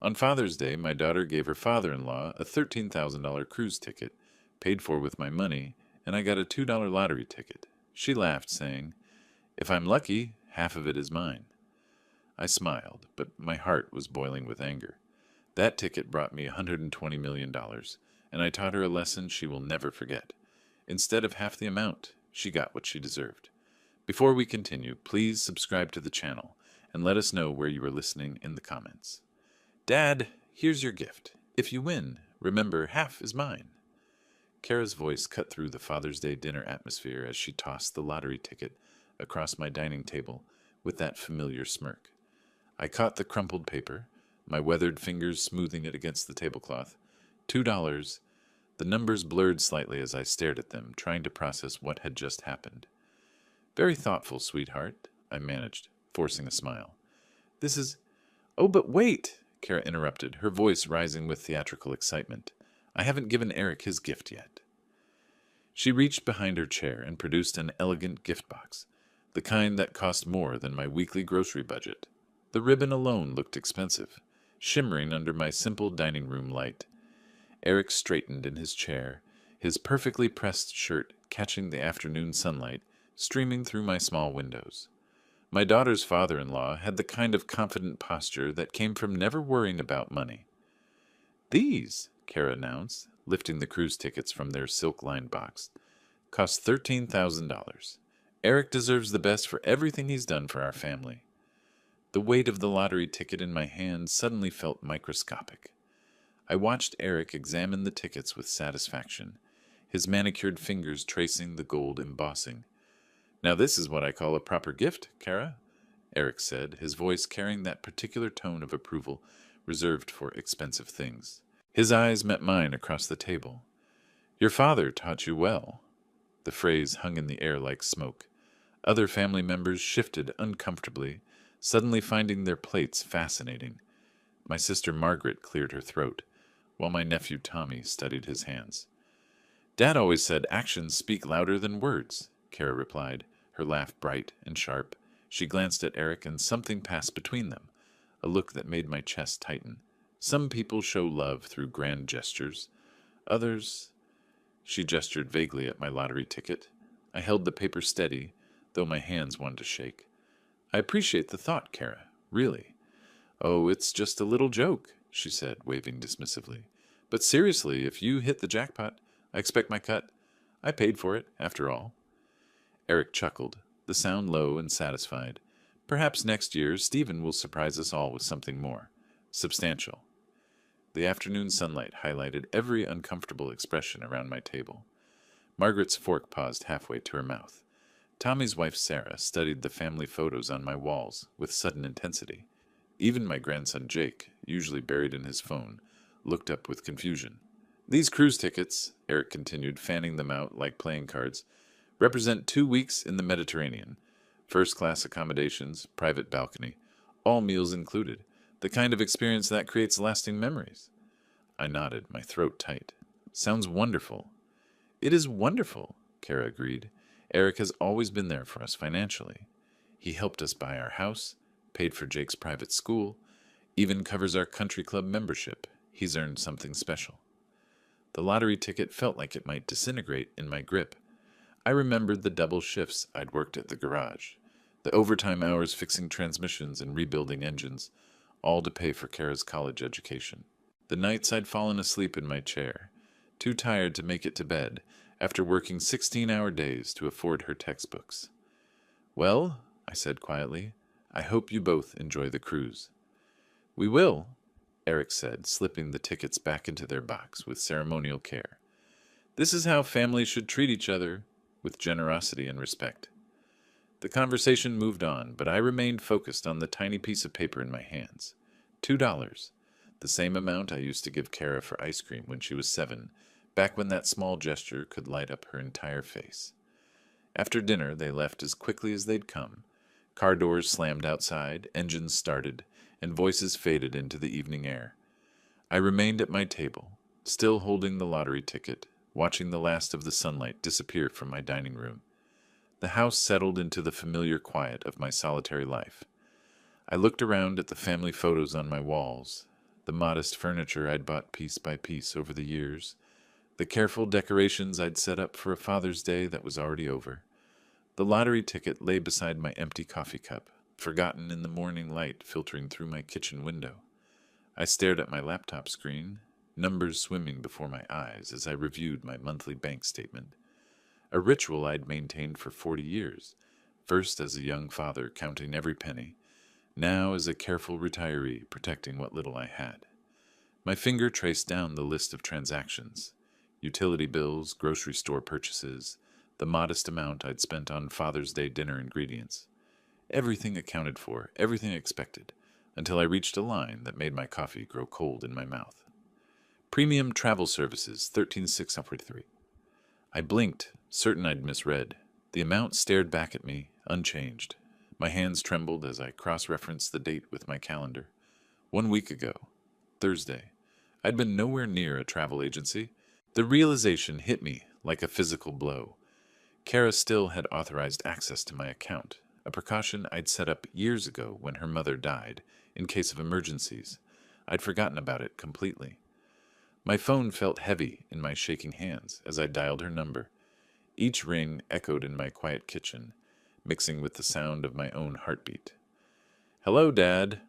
On Father's Day, my daughter gave her father-in-law a $13,000 cruise ticket, paid for with my money, and I got a $2 lottery ticket. She laughed, saying, "If I'm lucky, half of it is mine." I smiled, but my heart was boiling with anger. That ticket brought me $120 million, and I taught her a lesson she will never forget. Instead of half the amount, she got what she deserved. Before we continue, please subscribe to the channel and let us know where you are listening in the comments. Dad, here's your gift. If you win, remember half is mine. Kara's voice cut through the Father's Day dinner atmosphere as she tossed the lottery ticket across my dining table with that familiar smirk. I caught the crumpled paper, my weathered fingers smoothing it against the tablecloth. $2. The numbers blurred slightly as I stared at them, trying to process what had just happened. Very thoughtful, sweetheart, I managed, forcing a smile. This is... Oh, but wait, Kara interrupted, her voice rising with theatrical excitement. I haven't given Eric his gift yet. She reached behind her chair and produced an elegant gift box, the kind that cost more than my weekly grocery budget. The ribbon alone looked expensive, shimmering under my simple dining room light. Eric straightened in his chair, his perfectly pressed shirt catching the afternoon sunlight streaming through my small windows. My daughter's father-in-law had the kind of confident posture that came from never worrying about money. These, Kara announced, lifting the cruise tickets from their silk-lined box, cost $13,000. Eric deserves the best for everything he's done for our family. The weight of the lottery ticket in my hand suddenly felt microscopic. I watched Eric examine the tickets with satisfaction, his manicured fingers tracing the gold embossing. Now this is what I call a proper gift, Kara, Eric said, his voice carrying that particular tone of approval reserved for expensive things. His eyes met mine across the table. Your father taught you well. The phrase hung in the air like smoke. Other family members shifted uncomfortably, suddenly finding their plates fascinating. My sister Margaret cleared her throat, while my nephew Tommy studied his hands. Dad always said actions speak louder than words, Kara replied, her laugh bright and sharp. She glanced at Eric and something passed between them, a look that made my chest tighten. Some people show love through grand gestures. Others... She gestured vaguely at my lottery ticket. I held the paper steady, though my hands wanted to shake. I appreciate the thought, Kara, really. Oh, it's just a little joke, she said, waving dismissively. But seriously, if you hit the jackpot, I expect my cut. I paid for it, after all. Eric chuckled, the sound low and satisfied. Perhaps next year Stephen will surprise us all with something more substantial. The afternoon sunlight highlighted every uncomfortable expression around my table. Margaret's fork paused halfway to her mouth. Tommy's wife Sarah studied the family photos on my walls with sudden intensity. Even my grandson Jake, usually buried in his phone, looked up with confusion. These cruise tickets, Eric continued, fanning them out like playing cards, represent 2 weeks in the Mediterranean. First-class accommodations, private balcony, all meals included. The kind of experience that creates lasting memories. I nodded, my throat tight. Sounds wonderful. It is wonderful, Kara agreed. Eric has always been there for us financially. He helped us buy our house, paid for Jake's private school, even covers our country club membership. He's earned something special. The lottery ticket felt like it might disintegrate in my grip. I remembered the double shifts I'd worked at the garage, the overtime hours fixing transmissions and rebuilding engines, all to pay for Kara's college education. The nights I'd fallen asleep in my chair, too tired to make it to bed, after working 16-hour days to afford her textbooks. Well, I said quietly, I hope you both enjoy the cruise. We will, Eric said, slipping the tickets back into their box with ceremonial care. This is how families should treat each other, with generosity and respect. The conversation moved on, but I remained focused on the tiny piece of paper in my hands. $2, the same amount I used to give Kara for ice cream when she was 7, back when that small gesture could light up her entire face. After dinner, they left as quickly as they'd come. Car doors slammed outside, engines started, and voices faded into the evening air. I remained at my table, still holding the lottery ticket, watching the last of the sunlight disappear from my dining room. The house settled into the familiar quiet of my solitary life. I looked around at the family photos on my walls, the modest furniture I'd bought piece by piece over the years, the careful decorations I'd set up for a Father's Day that was already over. The lottery ticket lay beside my empty coffee cup, forgotten in the morning light filtering through my kitchen window. I stared at my laptop screen, numbers swimming before my eyes as I reviewed my monthly bank statement. A ritual I'd maintained for 40 years, first as a young father counting every penny, now as a careful retiree protecting what little I had. My finger traced down the list of transactions: utility bills, grocery store purchases, the modest amount I'd spent on Father's Day dinner ingredients. Everything accounted for, everything expected, until I reached a line that made my coffee grow cold in my mouth. Premium travel services, 13643. I blinked, certain I'd misread. The amount stared back at me, unchanged. My hands trembled as I cross-referenced the date with my calendar. 1 week ago, Thursday. I'd been nowhere near a travel agency. The realization hit me like a physical blow. Kara still had authorized access to my account, a precaution I'd set up years ago when her mother died, in case of emergencies. I'd forgotten about it completely. My phone felt heavy in my shaking hands as I dialed her number. Each ring echoed in my quiet kitchen, mixing with the sound of my own heartbeat. "Hello, Dad."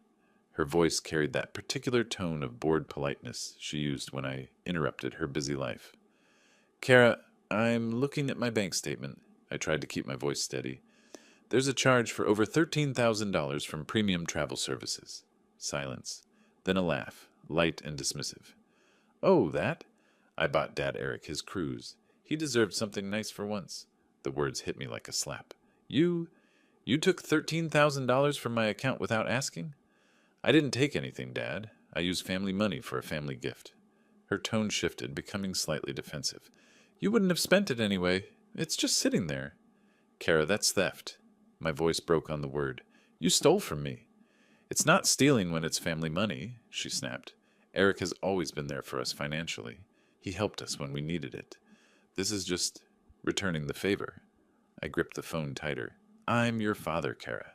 Her voice carried that particular tone of bored politeness she used when I interrupted her busy life. "Kara, I'm looking at my bank statement." I tried to keep my voice steady. "There's a charge for over $13,000 from premium travel services." Silence. Then a laugh, light and dismissive. "Oh, that? I bought Dad Eric his cruise. He deserved something nice for once." The words hit me like a slap. You took $13,000 from my account without asking?" "I didn't take anything, Dad. I used family money for a family gift." Her tone shifted, becoming slightly defensive. "You wouldn't have spent it anyway. It's just sitting there." "Kara, that's theft." My voice broke on the word. "You stole from me." "It's not stealing when it's family money," she snapped. "Eric has always been there for us financially. He helped us when we needed it. This is just returning the favor." I gripped the phone tighter. "I'm your father, Kara.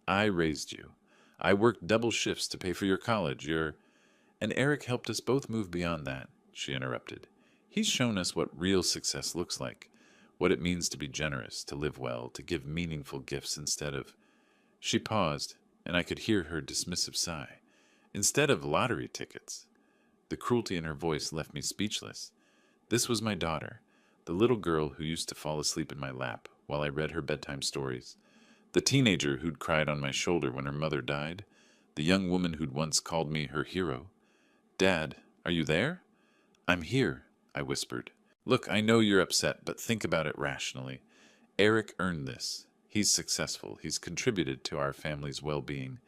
I raised you. I worked double shifts to pay for your college, And Eric helped us both move beyond that," she interrupted. "He's shown us what real success looks like, what it means to be generous, to live well, to give meaningful gifts instead of—" She paused, and I could hear her dismissive sigh. "Instead of lottery tickets." The cruelty in her voice left me speechless. This was my daughter, the little girl who used to fall asleep in my lap while I read her bedtime stories, the teenager who'd cried on my shoulder when her mother died, the young woman who'd once called me her hero. "Dad, are you there?" "I'm here," I whispered. "Look, I know you're upset, but think about it rationally. Eric earned this. He's successful. He's contributed to our family's well-being.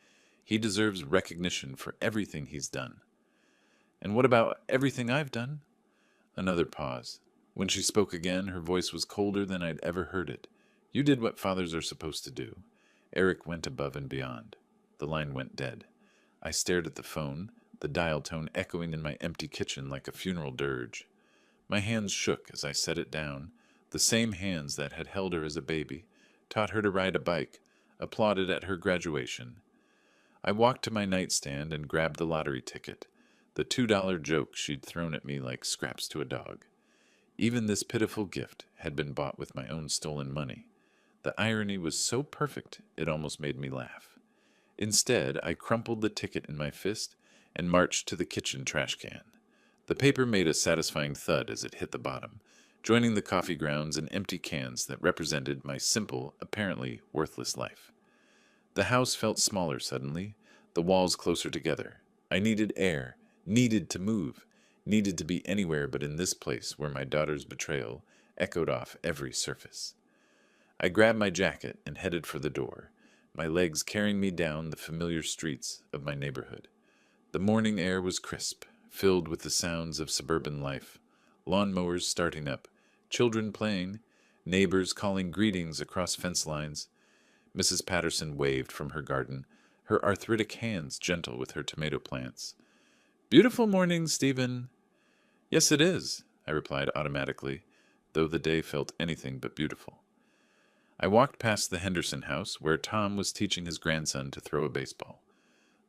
He deserves recognition for everything he's done." "And what about everything I've done?" Another pause. When she spoke again, her voice was colder than I'd ever heard it. "You did what fathers are supposed to do. Eric went above and beyond." The line went dead. I stared at the phone, the dial tone echoing in my empty kitchen like a funeral dirge. My hands shook as I set it down, the same hands that had held her as a baby, taught her to ride a bike, applauded at her graduation. I walked to my nightstand and grabbed the lottery ticket, the $2 joke she'd thrown at me like scraps to a dog. Even this pitiful gift had been bought with my own stolen money. The irony was so perfect it almost made me laugh. Instead, I crumpled the ticket in my fist and marched to the kitchen trash can. The paper made a satisfying thud as it hit the bottom, joining the coffee grounds and empty cans that represented my simple, apparently worthless life. The house felt smaller suddenly, the walls closer together. I needed air, needed to move, needed to be anywhere but in this place where my daughter's betrayal echoed off every surface. I grabbed my jacket and headed for the door, my legs carrying me down the familiar streets of my neighborhood. The morning air was crisp, filled with the sounds of suburban life, lawnmowers starting up, children playing, neighbors calling greetings across fence lines. Mrs. Patterson waved from her garden, her arthritic hands gentle with her tomato plants. "Beautiful morning, Stephen." "Yes, it is," I replied automatically, though the day felt anything but beautiful. I walked past the Henderson house, where Tom was teaching his grandson to throw a baseball.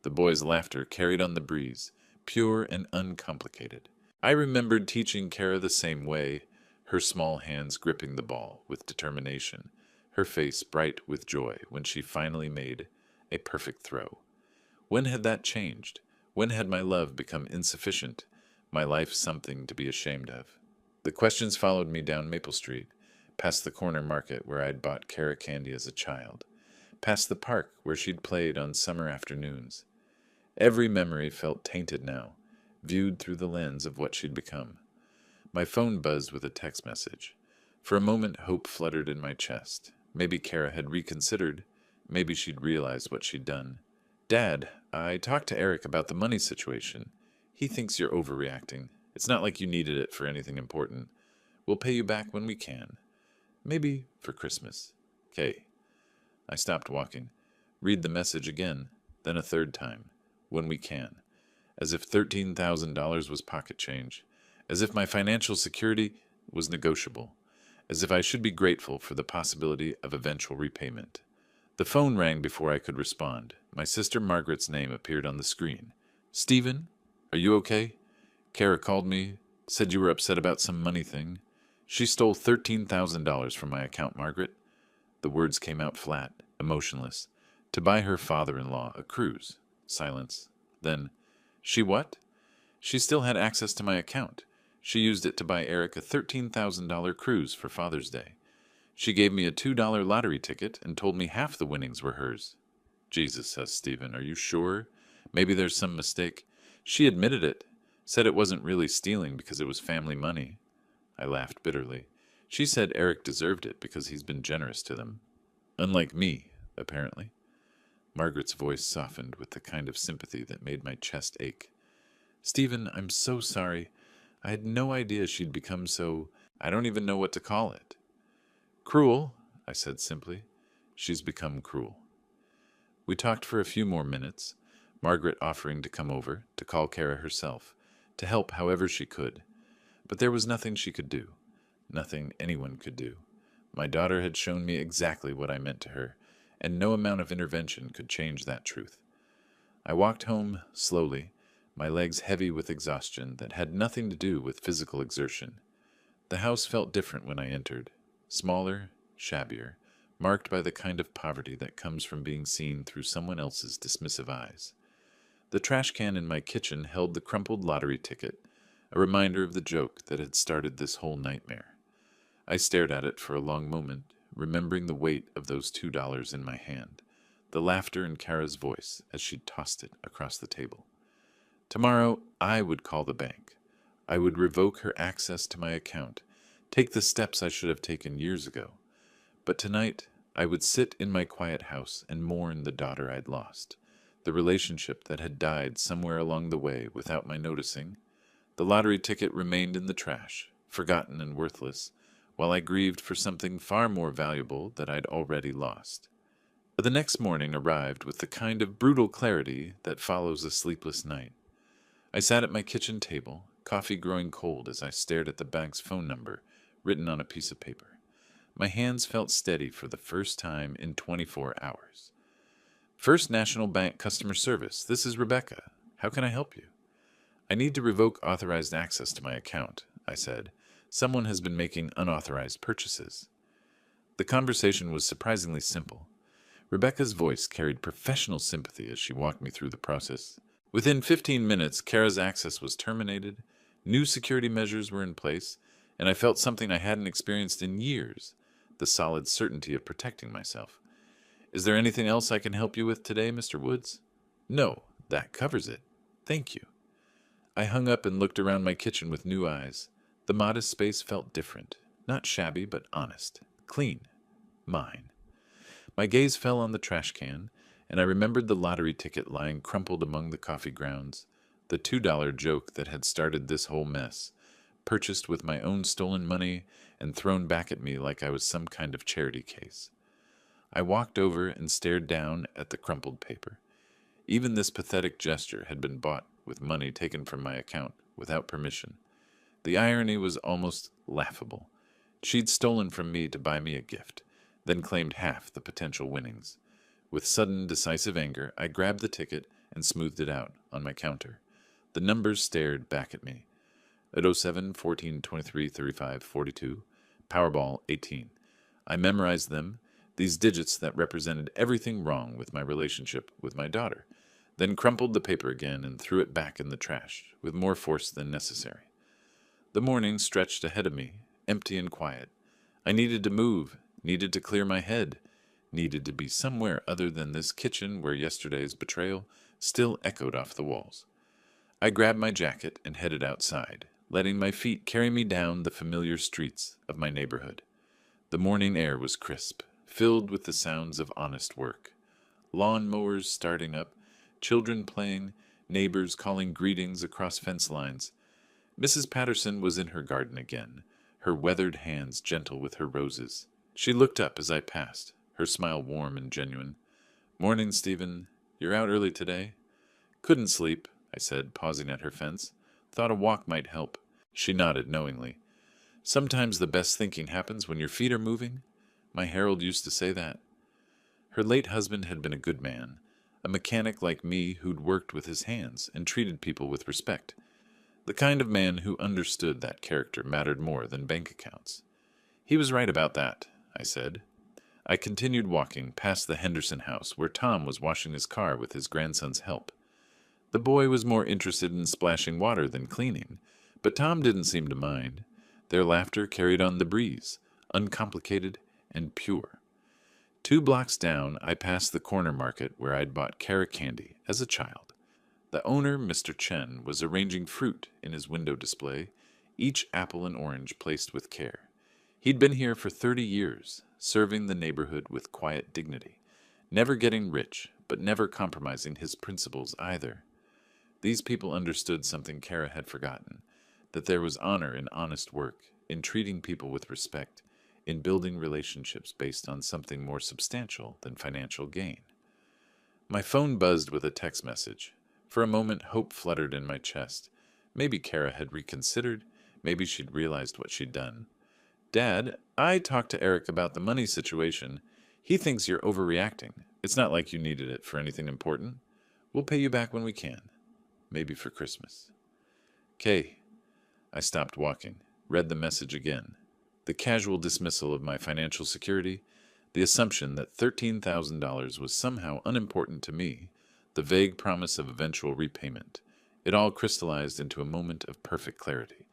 The boy's laughter carried on the breeze, pure and uncomplicated. I remembered teaching Kara the same way, her small hands gripping the ball with determination, her face bright with joy when she finally made a perfect throw. When had that changed? When had my love become insufficient, my life something to be ashamed of? The questions followed me down Maple Street, past the corner market where I'd bought Kara candy as a child, past the park where she'd played on summer afternoons. Every memory felt tainted now, viewed through the lens of what she'd become. My phone buzzed with a text message. For a moment, hope fluttered in my chest. Maybe Kara had reconsidered. Maybe she'd realized what she'd done. Dad, I talked to Eric about the money situation. He thinks you're overreacting. It's not like you needed it for anything important. We'll pay you back when we can. Maybe for Christmas. Kay. I stopped walking. Read the message again, then a third time. When we can. As if $13,000 was pocket change. As if my financial security was negotiable. As if I should be grateful for the possibility of eventual repayment. The phone rang before I could respond. My sister Margaret's name appeared on the screen. Stephen, are you okay? Kara called me, said you were upset about some money thing. She stole $13,000 from my account, Margaret. The words came out flat, emotionless. To buy her father-in-law a cruise. Silence. Then, she what? She still had access to my account. She used it to buy Eric a $13,000 cruise for Father's Day. She gave me a $2 lottery ticket and told me half the winnings were hers. Jesus, says Stephen, are you sure? Maybe there's some mistake. She admitted it, said it wasn't really stealing because it was family money. I laughed bitterly. She said Eric deserved it because he's been generous to them. Unlike me, apparently. Margaret's voice softened with the kind of sympathy that made my chest ache. Stephen, I'm so sorry. I had no idea she'd become so... I don't even know what to call it. Cruel, I said simply. She's become cruel. We talked for a few more minutes, Margaret offering to come over, to call Kara herself, to help however she could. But there was nothing she could do. Nothing anyone could do. My daughter had shown me exactly what I meant to her, and no amount of intervention could change that truth. I walked home slowly, my legs heavy with exhaustion that had nothing to do with physical exertion. The house felt different when I entered, smaller, shabbier, marked by the kind of poverty that comes from being seen through someone else's dismissive eyes. The trash can in my kitchen held the crumpled lottery ticket, a reminder of the joke that had started this whole nightmare. I stared at it for a long moment, remembering the weight of those $2 in my hand, the laughter in Kara's voice as she tossed it across the table. Tomorrow, I would call the bank. I would revoke her access to my account, take the steps I should have taken years ago. But tonight, I would sit in my quiet house and mourn the daughter I'd lost, the relationship that had died somewhere along the way without my noticing. The lottery ticket remained in the trash, forgotten and worthless, while I grieved for something far more valuable that I'd already lost. The next morning arrived with the kind of brutal clarity that follows a sleepless night. I sat at my kitchen table, coffee growing cold as I stared at the bank's phone number written on a piece of paper. My hands felt steady for the first time in 24 hours. First National Bank Customer Service, this is Rebecca. How can I help you? I need to revoke authorized access to my account, I said. Someone has been making unauthorized purchases. The conversation was surprisingly simple. Rebecca's voice carried professional sympathy as she walked me through the process. Within 15 minutes, Kara's access was terminated, new security measures were in place, and I felt something I hadn't experienced in years, the solid certainty of protecting myself. Is there anything else I can help you with today, Mr. Woods? No, that covers it. Thank you. I hung up and looked around my kitchen with new eyes. The modest space felt different, not shabby, but honest, clean, mine. My gaze fell on the trash can, and I remembered the lottery ticket lying crumpled among the coffee grounds, the $2 joke that had started this whole mess, purchased with my own stolen money and thrown back at me like I was some kind of charity case. I walked over and stared down at the crumpled paper. Even this pathetic gesture had been bought with money taken from my account without permission. The irony was almost laughable. She'd stolen from me to buy me a gift, then claimed half the potential winnings. With sudden, decisive anger, I grabbed the ticket and smoothed it out on my counter. The numbers stared back at me. 807, 14, 23, 35, 42. Powerball 18. I memorized them, these digits that represented everything wrong with my relationship with my daughter, then crumpled the paper again and threw it back in the trash with more force than necessary. The morning stretched ahead of me, empty and quiet. I needed to move, needed to clear my head, needed to be somewhere other than this kitchen where yesterday's betrayal still echoed off the walls. I grabbed my jacket and headed outside, letting my feet carry me down the familiar streets of my neighborhood. The morning air was crisp, filled with the sounds of honest work. Lawn mowers starting up, children playing, neighbors calling greetings across fence lines. Mrs. Patterson was in her garden again, her weathered hands gentle with her roses. She looked up as I passed, her smile warm and genuine. "Morning, Stephen. You're out early today?" "Couldn't sleep," I said, pausing at her fence. "Thought a walk might help." She nodded knowingly. "Sometimes the best thinking happens when your feet are moving." My Harold used to say that. Her late husband had been a good man, a mechanic like me who'd worked with his hands and treated people with respect. The kind of man who understood that character mattered more than bank accounts. He was right about that, I said. I continued walking past the Henderson house where Tom was washing his car with his grandson's help. The boy was more interested in splashing water than cleaning, but Tom didn't seem to mind. Their laughter carried on the breeze, uncomplicated and pure. 2 blocks down, I passed the corner market where I'd bought Cara candy as a child. The owner, Mr. Chen, was arranging fruit in his window display, each apple and orange placed with care. He'd been here for 30 years, serving the neighborhood with quiet dignity, never getting rich, but never compromising his principles either. These people understood something Cara had forgotten, that there was honor in honest work, in treating people with respect, in building relationships based on something more substantial than financial gain. My phone buzzed with a text message. For a moment, hope fluttered in my chest. Maybe Cara had reconsidered. Maybe she'd realized what she'd done. "Dad, I talked to Eric about the money situation. He thinks you're overreacting. It's not like you needed it for anything important. We'll pay you back when we can. Maybe for Christmas." "Kay." I stopped walking, read the message again. The casual dismissal of my financial security, the assumption that $13,000 was somehow unimportant to me, the vague promise of eventual repayment. It all crystallized into a moment of perfect clarity.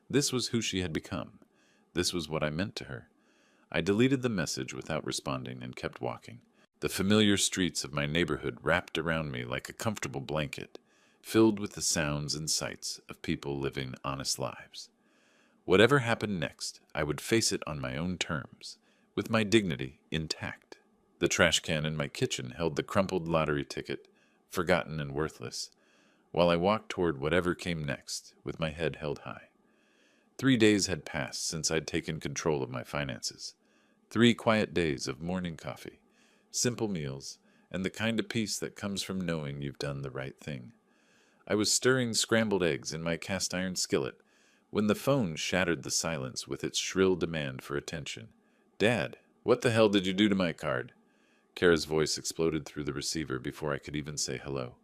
This was who she had become. This was what I meant to her. I deleted the message without responding and kept walking. The familiar streets of my neighborhood wrapped around me like a comfortable blanket, filled with the sounds and sights of people living honest lives. Whatever happened next, I would face it on my own terms, with my dignity intact. The trash can in my kitchen held the crumpled lottery ticket, forgotten and worthless, while I walked toward whatever came next, with my head held high. 3 days had passed since I'd taken control of my finances. 3 quiet days of morning coffee, simple meals, and the kind of peace that comes from knowing you've done the right thing. I was stirring scrambled eggs in my cast-iron skillet when the phone shattered the silence with its shrill demand for attention. "Dad, what the hell did you do to my card?" Kara's voice exploded through the receiver before I could even say hello.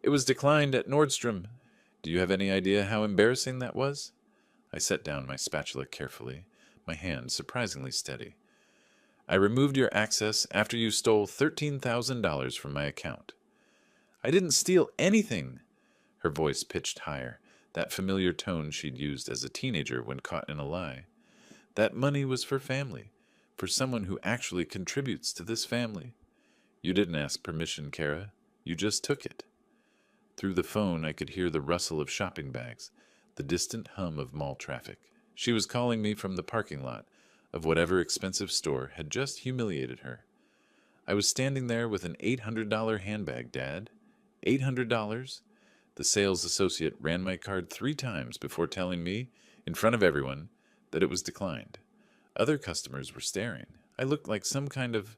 "It was declined at Nordstrom. Do you have any idea how embarrassing that was?" I set down my spatula carefully, my hand surprisingly steady. "I removed your access after you stole $13,000 from my account." "I didn't steal anything." Her voice pitched higher, that familiar tone she'd used as a teenager when caught in a lie. "That money was for family, for someone who actually contributes to this family. You didn't ask permission, Cara. You just took it." Through the phone, I could hear the rustle of shopping bags, the distant hum of mall traffic. She was calling me from the parking lot of whatever expensive store had just humiliated her. I was standing there with an $800 handbag, Dad. $800? The sales associate ran my card 3 times before telling me, in front of everyone, that it was declined. Other customers were staring. I looked like some kind of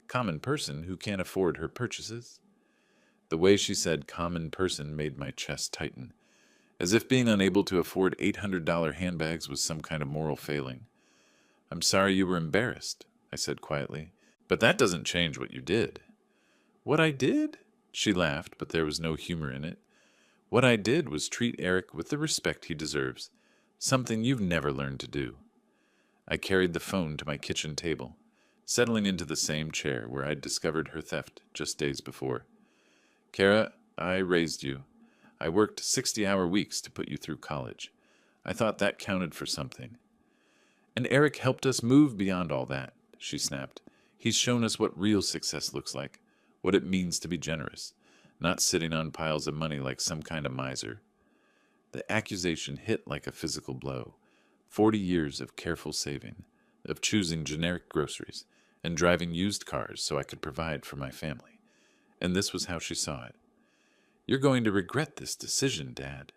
common person who can't afford her purchases. The way she said common person made my chest tighten, as if being unable to afford $800 handbags was some kind of moral failing. "I'm sorry you were embarrassed," I said quietly, "but that doesn't change what you did." "What I did?" She laughed, but there was no humor in it. What I did was treat Eric with the respect he deserves, something you've never learned to do. I carried the phone to my kitchen table, settling into the same chair where I'd discovered her theft just days before. Kara, I raised you. I worked 60-hour weeks to put you through college. I thought that counted for something. And Eric helped us move beyond all that, she snapped. He's shown us what real success looks like, what it means to be generous, not sitting on piles of money like some kind of miser. The accusation hit like a physical blow. 40 years of careful saving, of choosing generic groceries, and driving used cars so I could provide for my family. And this was how she saw it. You're going to regret this decision, Dad.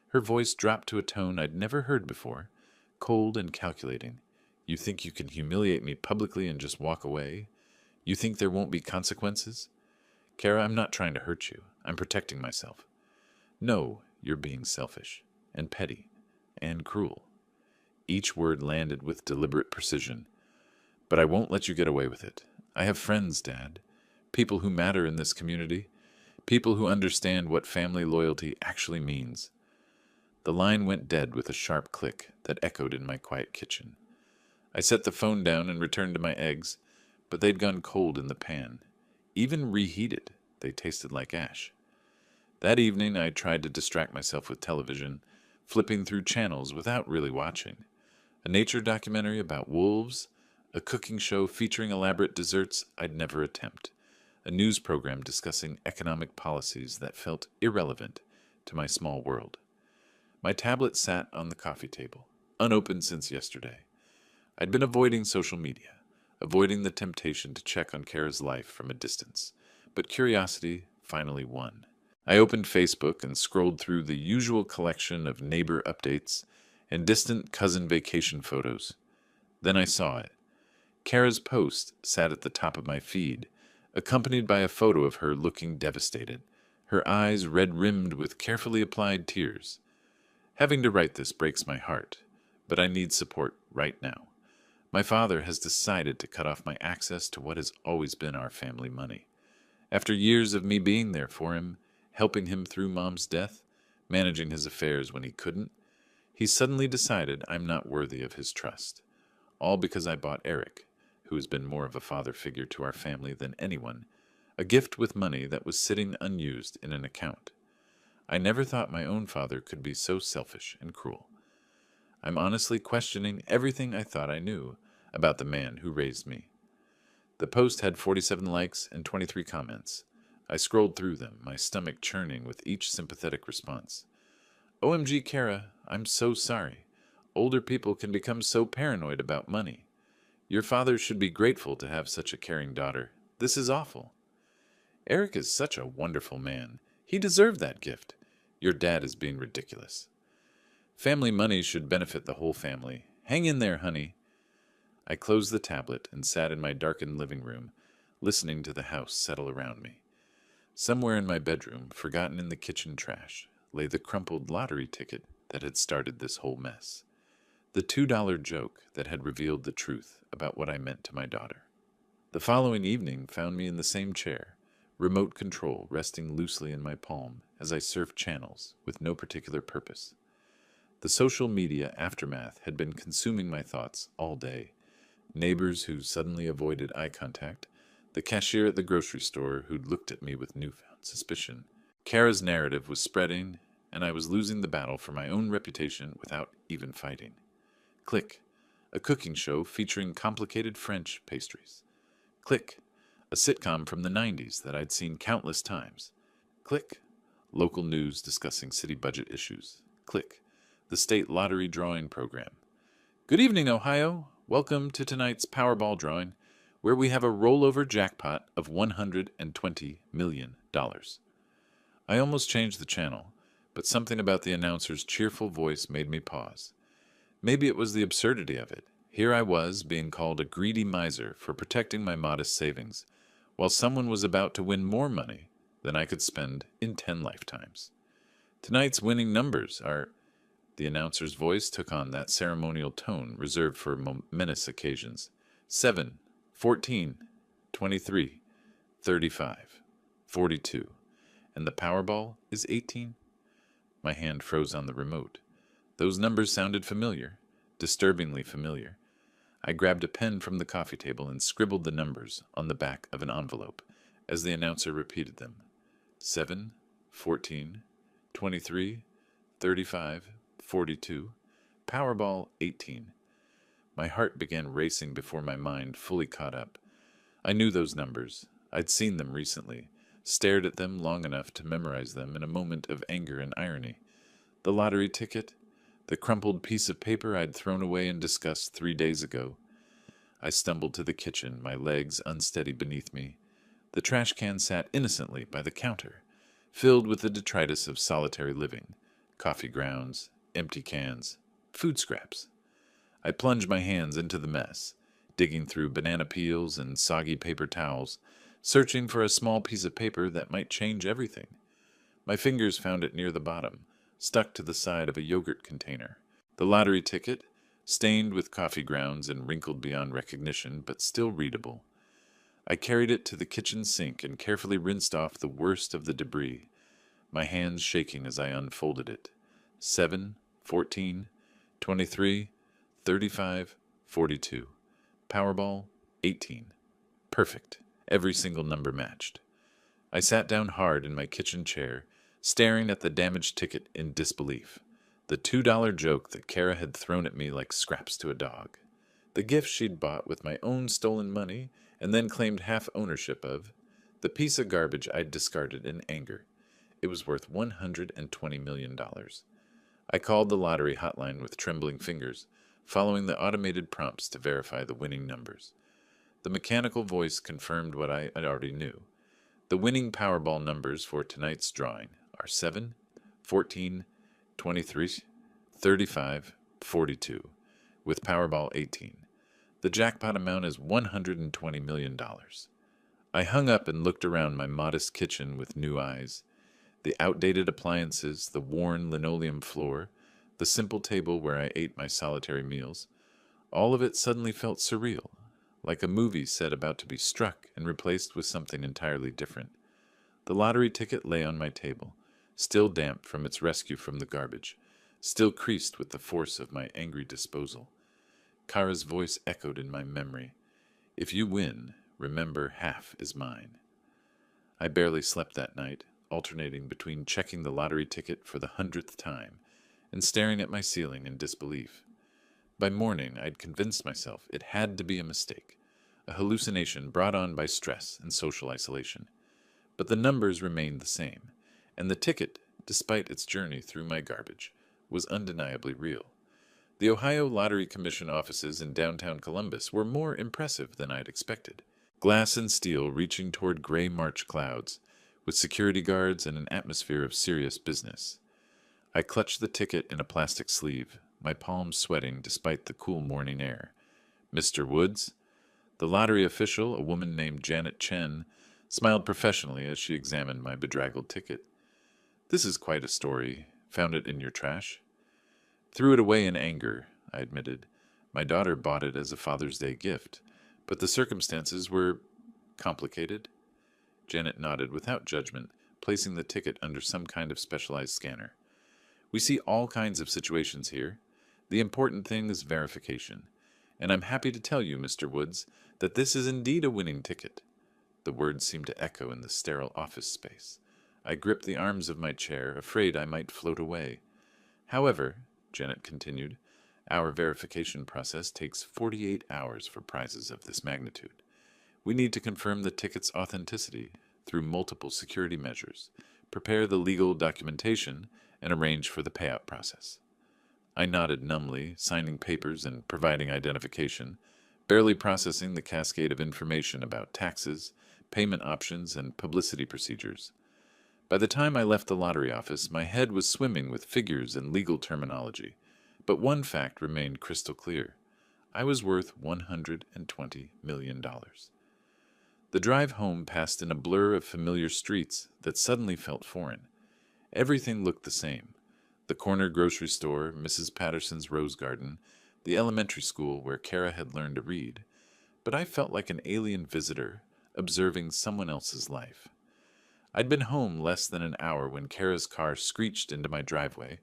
Her voice dropped to a tone I'd never heard before, cold and calculating. You think you can humiliate me publicly and just walk away? You think there won't be consequences? Kara, I'm not trying to hurt you. I'm protecting myself. No, you're being selfish, and petty, and cruel. Each word landed with deliberate precision. But I won't let you get away with it. I have friends, Dad. People who matter in this community. People who understand what family loyalty actually means. The line went dead with a sharp click that echoed in my quiet kitchen. I set the phone down and returned to my eggs, but they'd gone cold in the pan. Even reheated, they tasted like ash. That evening I tried to distract myself with television, flipping through channels without really watching. A nature documentary about wolves, a cooking show featuring elaborate desserts I'd never attempt, a news program discussing economic policies that felt irrelevant to my small world. My tablet sat on the coffee table, unopened since yesterday. I'd been avoiding social media, avoiding the temptation to check on Kara's life from a distance, but curiosity finally won. I opened Facebook and scrolled through the usual collection of neighbor updates and distant cousin vacation photos. Then I saw it. Kara's post sat at the top of my feed, accompanied by a photo of her looking devastated, her eyes red-rimmed with carefully applied tears. Having to write this breaks my heart, but I need support right now. My father has decided to cut off my access to what has always been our family money. After years of me being there for him, helping him through Mom's death, managing his affairs when he couldn't, he suddenly decided I'm not worthy of his trust. All because I bought Eric, who has been more of a father figure to our family than anyone, a gift with money that was sitting unused in an account. I never thought my own father could be so selfish and cruel. I'm honestly questioning everything I thought I knew about the man who raised me. The post had 47 likes and 23 comments. I scrolled through them, my stomach churning with each sympathetic response. OMG, Kara, I'm so sorry. Older people can become so paranoid about money. Your father should be grateful to have such a caring daughter. This is awful. Eric is such a wonderful man. He deserved that gift. Your dad is being ridiculous. Family money should benefit the whole family. Hang in there, honey. I closed the tablet and sat in my darkened living room, listening to the house settle around me. Somewhere in my bedroom, forgotten in the kitchen trash, lay the crumpled lottery ticket that had started this whole mess. The $2 joke that had revealed the truth about what I meant to my daughter. The following evening found me in the same chair, remote control resting loosely in my palm as I surfed channels with no particular purpose. The social media aftermath had been consuming my thoughts all day. Neighbors who suddenly avoided eye contact, the cashier at the grocery store who'd looked at me with newfound suspicion. Kara's narrative was spreading, and I was losing the battle for my own reputation without even fighting. Click, a cooking show featuring complicated French pastries. Click, a sitcom from the 90s that I'd seen countless times. Click, local news discussing city budget issues. Click, the state lottery drawing program. Good evening, Ohio. Welcome to tonight's Powerball drawing, where we have a rollover jackpot of $120 million. I almost changed the channel, but something about the announcer's cheerful voice made me pause. Maybe it was the absurdity of it. Here I was, being called a greedy miser for protecting my modest savings, while someone was about to win more money than I could spend in 10 lifetimes. Tonight's winning numbers are... The announcer's voice took on that ceremonial tone reserved for momentous occasions. 7, 14, 23, 35, 42. And the Powerball is 18? My hand froze on the remote. Those numbers sounded familiar, disturbingly familiar. I grabbed a pen from the coffee table and scribbled the numbers on the back of an envelope as the announcer repeated them. 7, 14, 23, 35, 42, Powerball 18. My heart began racing before my mind fully caught up. I knew those numbers. I'd seen them recently, stared at them long enough to memorize them in a moment of anger and irony. The lottery ticket, the crumpled piece of paper I'd thrown away in disgust 3 days ago. I stumbled to the kitchen, my legs unsteady beneath me. The trash can sat innocently by the counter, filled with the detritus of solitary living, coffee grounds, empty cans, food scraps. I plunged my hands into the mess, digging through banana peels and soggy paper towels, searching for a small piece of paper that might change everything. My fingers found it near the bottom, stuck to the side of a yogurt container. The lottery ticket, stained with coffee grounds and wrinkled beyond recognition, but still readable. I carried it to the kitchen sink and carefully rinsed off the worst of the debris, my hands shaking as I unfolded it. 7, 14, 23, 35, 42. Powerball 18. Perfect. Every single number matched. I sat down hard in my kitchen chair, staring at the damaged ticket in disbelief. The $2 joke that Kara had thrown at me like scraps to a dog. The gift she'd bought with my own stolen money and then claimed half ownership of. The piece of garbage I'd discarded in anger. It was worth $120 million. I called the lottery hotline with trembling fingers, following the automated prompts to verify the winning numbers. The mechanical voice confirmed what I already knew. The winning Powerball numbers for tonight's drawing are 7, 14, 23, 35, 42, with Powerball 18. The jackpot amount is $120 million. I hung up and looked around my modest kitchen with new eyes. The outdated appliances, the worn linoleum floor, the simple table where I ate my solitary meals, all of it suddenly felt surreal, like a movie set about to be struck and replaced with something entirely different. The lottery ticket lay on my table, still damp from its rescue from the garbage, still creased with the force of my angry disposal. Kara's voice echoed in my memory. If you win, remember half is mine. I barely slept that night, alternating between checking the lottery ticket for the 100th time and staring at my ceiling in disbelief. By morning, I'd convinced myself it had to be a mistake, a hallucination brought on by stress and social isolation. But the numbers remained the same, and the ticket, despite its journey through my garbage, was undeniably real. The Ohio Lottery Commission offices in downtown Columbus were more impressive than I'd expected. Glass and steel reaching toward gray March clouds, with security guards and an atmosphere of serious business. I clutched the ticket in a plastic sleeve, my palms sweating despite the cool morning air. Mr. Woods? The lottery official, a woman named Janet Chen, smiled professionally as she examined my bedraggled ticket. This is quite a story. Found it in your trash? Threw it away in anger, I admitted. My daughter bought it as a Father's Day gift, but the circumstances were complicated. Janet nodded without judgment, placing the ticket under some kind of specialized scanner. We see all kinds of situations here. The important thing is verification. And I'm happy to tell you, Mr. Woods, that this is indeed a winning ticket. The words seemed to echo in the sterile office space. I gripped the arms of my chair, afraid I might float away. However, Janet continued, our verification process takes 48 hours for prizes of this magnitude. We need to confirm the ticket's authenticity through multiple security measures, prepare the legal documentation, and arrange for the payout process. I nodded numbly, signing papers and providing identification, barely processing the cascade of information about taxes, payment options, and publicity procedures. By the time I left the lottery office, my head was swimming with figures and legal terminology, but one fact remained crystal clear. I was worth $120 million. The drive home passed in a blur of familiar streets that suddenly felt foreign. Everything looked the same. The corner grocery store, Mrs. Patterson's rose garden, the elementary school where Kara had learned to read. But I felt like an alien visitor, observing someone else's life. I'd been home less than an hour when Kara's car screeched into my driveway.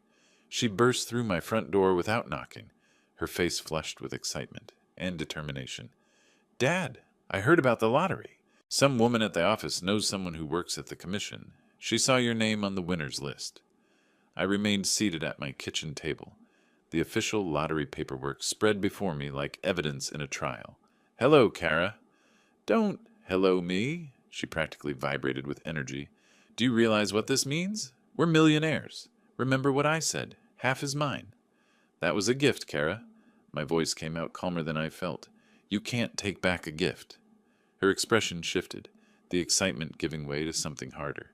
She burst through my front door without knocking, her face flushed with excitement and determination. "Dad, I heard about the lottery. Some woman at the office knows someone who works at the commission. She saw your name on the winners list." I remained seated at my kitchen table. The official lottery paperwork spread before me like evidence in a trial. "Hello, Kara." "Don't hello me." She practically vibrated with energy. "Do you realize what this means? We're millionaires. Remember what I said. Half is mine." "That was a gift, Kara." My voice came out calmer than I felt. "You can't take back a gift." Her expression shifted, the excitement giving way to something harder.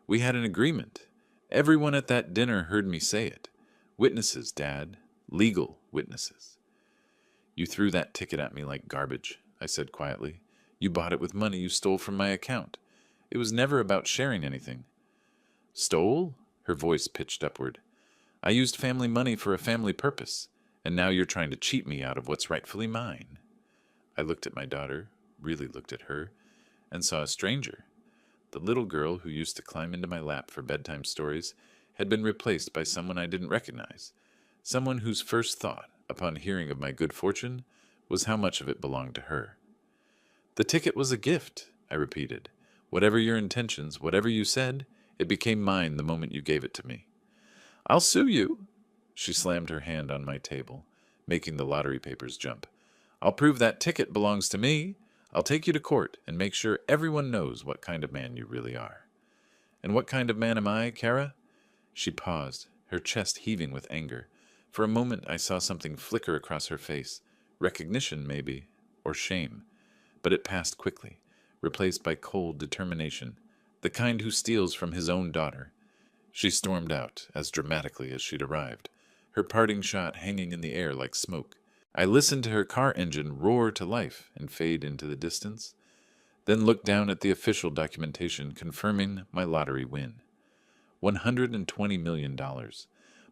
"We had an agreement. Everyone at that dinner heard me say it. Witnesses, Dad. Legal witnesses." "You threw that ticket at me like garbage," I said quietly. "You bought it with money you stole from my account. It was never about sharing anything." "Stole?" Her voice pitched upward. "I used family money for a family purpose, and now you're trying to cheat me out of what's rightfully mine." I looked at my daughter, really looked at her, and saw a stranger. The little girl who used to climb into my lap for bedtime stories had been replaced by someone I didn't recognize, someone whose first thought, upon hearing of my good fortune, was how much of it belonged to her. "The ticket was a gift," I repeated. "Whatever your intentions, whatever you said, it became mine the moment you gave it to me." "I'll sue you." She slammed her hand on my table, making the lottery papers jump. "I'll prove that ticket belongs to me. I'll take you to court and make sure everyone knows what kind of man you really are." "And what kind of man am I, Kara?" She paused, her chest heaving with anger. For a moment I saw something flicker across her face. Recognition, maybe, or shame. But it passed quickly, replaced by cold determination, the kind who steals from his own daughter. She stormed out, as dramatically as she'd arrived, her parting shot hanging in the air like smoke. I listened to her car engine roar to life and fade into the distance, then looked down at the official documentation confirming my lottery win. $120 million,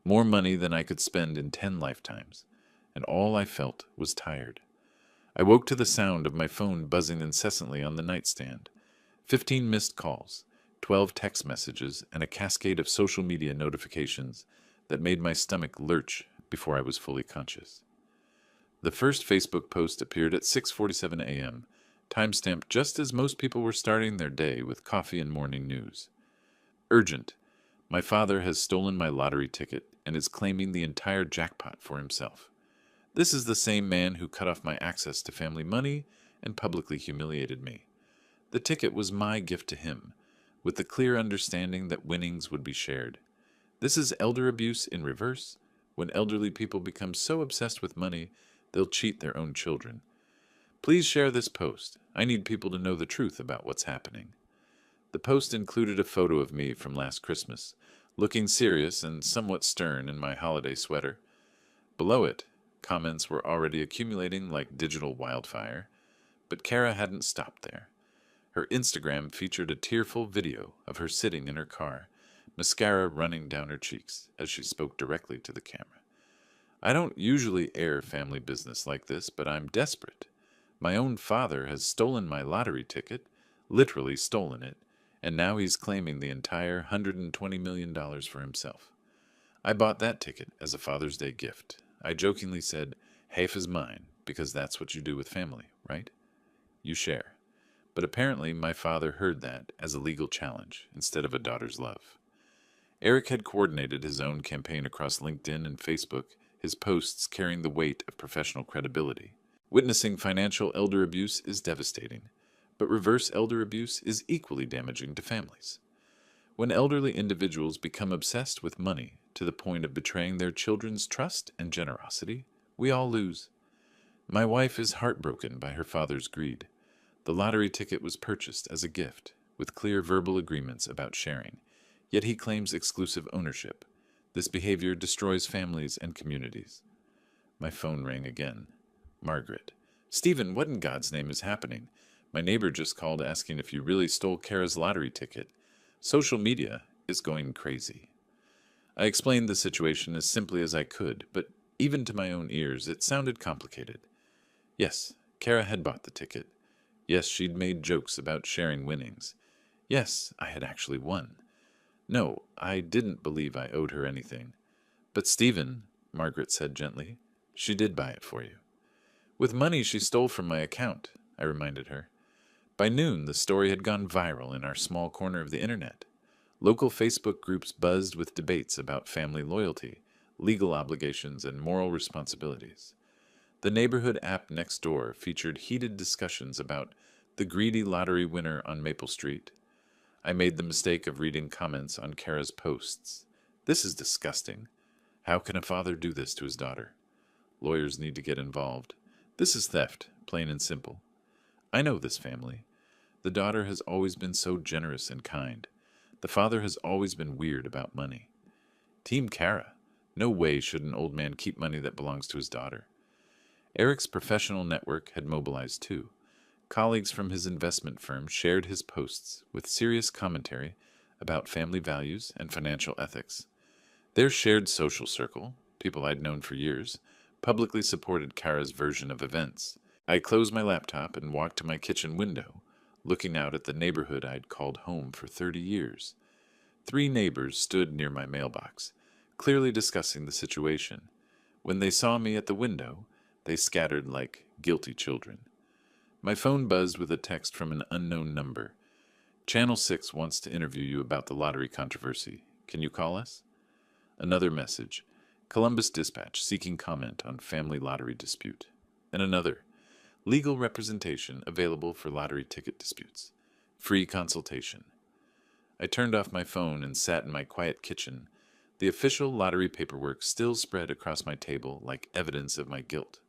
more money than I could spend in 10 lifetimes, and all I felt was tired. I woke to the sound of my phone buzzing incessantly on the nightstand. 15 missed calls, 12 text messages, and a cascade of social media notifications that made my stomach lurch before I was fully conscious. The first Facebook post appeared at 6:47 a.m., timestamped just as most people were starting their day with coffee and morning news. "Urgent. My father has stolen my lottery ticket and is claiming the entire jackpot for himself. This is the same man who cut off my access to family money and publicly humiliated me. The ticket was my gift to him, with the clear understanding that winnings would be shared. This is elder abuse in reverse, when elderly people become so obsessed with money they'll cheat their own children. Please share this post. I need people to know the truth about what's happening." The post included a photo of me from last Christmas, looking serious and somewhat stern in my holiday sweater. Below it, comments were already accumulating like digital wildfire, but Kara hadn't stopped there. Her Instagram featured a tearful video of her sitting in her car, mascara running down her cheeks as she spoke directly to the camera. "I don't usually air family business like this, but I'm desperate. My own father has stolen my lottery ticket, literally stolen it, and now he's claiming the entire $120 million for himself. I bought that ticket as a Father's Day gift. I jokingly said, 'Half is mine,' because that's what you do with family, right? You share. But apparently my father heard that as a legal challenge instead of a daughter's love." Eric had coordinated his own campaign across LinkedIn and Facebook, his posts carrying the weight of professional credibility. Witnessing financial elder abuse is devastating, but reverse elder abuse is equally damaging to families. When elderly individuals become obsessed with money to the point of betraying their children's trust and generosity, we all lose. My wife is heartbroken by her father's greed. The lottery ticket was purchased as a gift, with clear verbal agreements about sharing, yet he claims exclusive ownership. This behavior destroys families and communities. My phone rang again. Margaret. "Stephen, what in God's name is happening? My neighbor just called asking if you really stole Kara's lottery ticket. Social media is going crazy." I explained the situation as simply as I could, but even to my own ears it sounded complicated. Yes, Kara had bought the ticket. Yes, she'd made jokes about sharing winnings. Yes, I had actually won. No, I didn't believe I owed her anything. But Stephen, Margaret said gently, she did buy it for you. With money she stole from my account, I reminded her. By noon, the story had gone viral in our small corner of the internet. Local Facebook groups buzzed with debates about family loyalty, legal obligations, and moral responsibilities. The neighborhood app next door featured heated discussions about the greedy lottery winner on Maple Street. I made the mistake of reading comments on Kara's posts. This is disgusting. How can a father do this to his daughter? Lawyers need to get involved. This is theft, plain and simple. I know this family. The daughter has always been so generous and kind. The father has always been weird about money. Team Kara. No way should an old man keep money that belongs to his daughter. Eric's professional network had mobilized too. Colleagues from his investment firm shared his posts with serious commentary about family values and financial ethics. Their shared social circle, people I'd known for years, publicly supported Kara's version of events. I closed my laptop and walked to my kitchen window, looking out at the neighborhood I'd called home for 30 years. 3 neighbors stood near my mailbox, clearly discussing the situation. When they saw me at the window, they scattered like guilty children. My phone buzzed with a text from an unknown number. Channel 6 wants to interview you about the lottery controversy. Can you call us? Another message. Columbus Dispatch seeking comment on family lottery dispute. And another. Legal representation available for lottery ticket disputes. Free consultation. I turned off my phone and sat in my quiet kitchen. The official lottery paperwork still spread across my table like evidence of my guilt.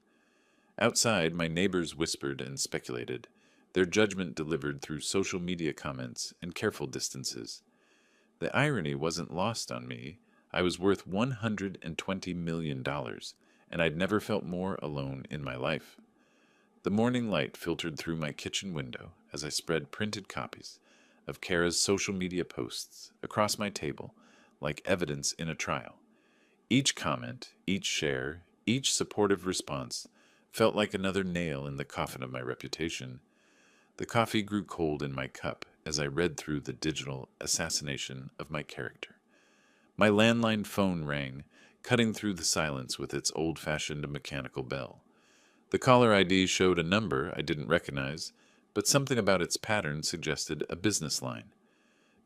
Outside, my neighbors whispered and speculated, their judgment delivered through social media comments and careful distances. The irony wasn't lost on me. I was worth $120 million, and I'd never felt more alone in my life. The morning light filtered through my kitchen window as I spread printed copies of Kara's social media posts across my table like evidence in a trial. Each comment, each share, each supportive response felt like another nail in the coffin of my reputation. The coffee grew cold in my cup as I read through the digital assassination of my character. My landline phone rang, cutting through the silence with its old-fashioned mechanical bell. The caller ID showed a number I didn't recognize, but something about its pattern suggested a business line.